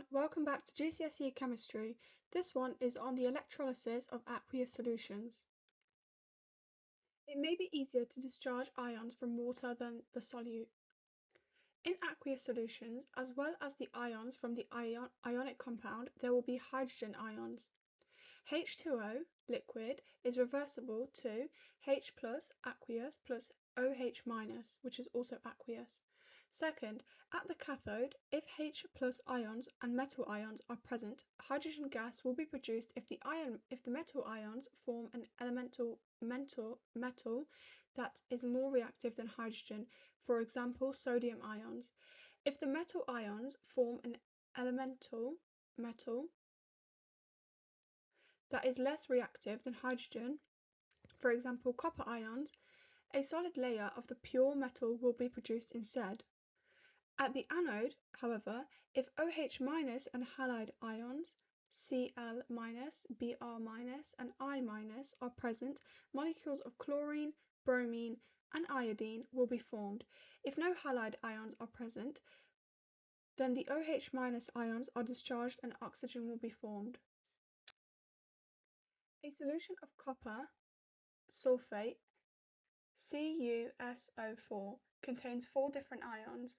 everyone, welcome back to GCSE Chemistry. This one is on the electrolysis of aqueous solutions. It may be easier to discharge ions from water than the solute. In aqueous solutions, as well as the ions from the ionic compound, there will be hydrogen ions. H2O, liquid, is reversible to H plus aqueous plus OH minus, which is also aqueous. Second, at the cathode, if H plus ions and metal ions are present, hydrogen gas will be produced if the metal ions form an elemental metal that is more reactive than hydrogen, for example, sodium ions. If the metal ions form an elemental metal that is less reactive than hydrogen, for example, copper ions, a solid layer of the pure metal will be produced instead. At the anode, however, if OH- and halide ions Cl-, Br-, and I- are present, molecules of chlorine, bromine, and iodine will be formed. If no halide ions are present, then the OH- ions are discharged and oxygen will be formed. A solution of copper sulfate, CuSO4, contains 4 different ions.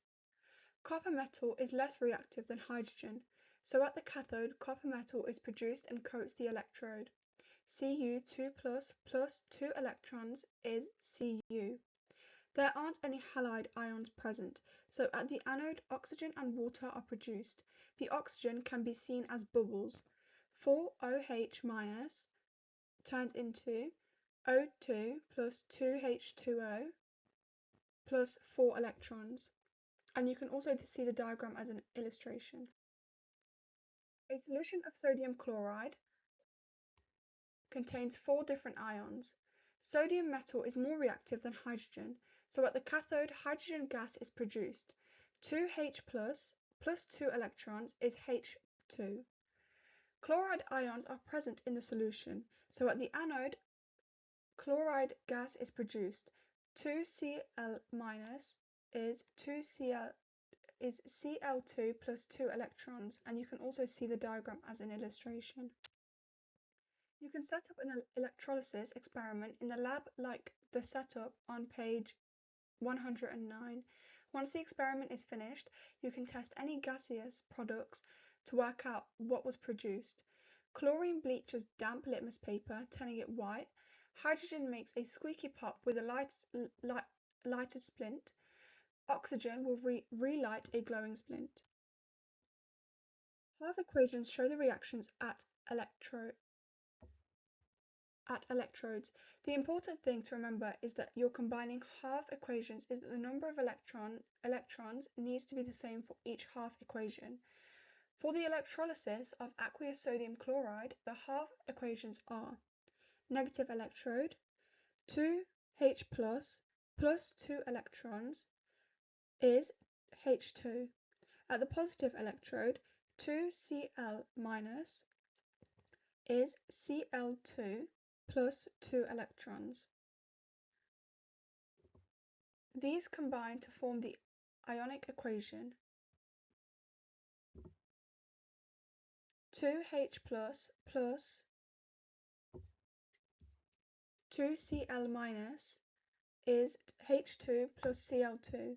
Copper metal is less reactive than hydrogen, so at the cathode, copper metal is produced and coats the electrode. Cu2 plus 2 electrons is Cu. There aren't any halide ions present, so at the anode, oxygen and water are produced. The oxygen can be seen as bubbles. 4OH- turns into O2 plus 2H2O plus 4 electrons. And you can also see the diagram as an illustration. A solution of sodium chloride contains 4 different ions. Sodium metal is more reactive than hydrogen, so at the cathode, hydrogen gas is produced. 2H plus 2 electrons is H2. Chloride ions are present in the solution, so at the anode, chloride gas is produced. 2Cl- is Cl2 plus 2 electrons, and you can also see the diagram as an illustration. You can set up an electrolysis experiment in the lab like the setup on page 109. Once the experiment is finished, you can test any gaseous products to work out what was produced. Chlorine bleaches damp litmus paper, turning it white. Hydrogen makes a squeaky pop with a lighted splint. Oxygen will relight a glowing splint. Half equations show the reactions at electrodes. The important thing to remember is that you're combining half equations is that the number of electrons needs to be the same for each half equation. For the electrolysis of aqueous sodium chloride, the half equations are negative electrode, 2H plus 2 electrons is H2. At the positive electrode, 2Cl- is Cl2 plus 2 electrons. These combine to form the Ionic equation. 2H plus 2Cl- is H2 plus Cl2.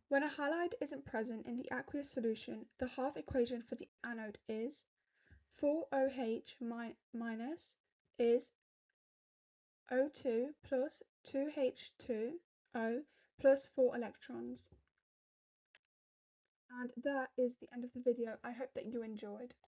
When a halide isn't present in the aqueous solution, the half equation for the anode is 4OH- is O2 plus 2H2O plus 4 electrons. And that is the end of the video. I hope that you enjoyed.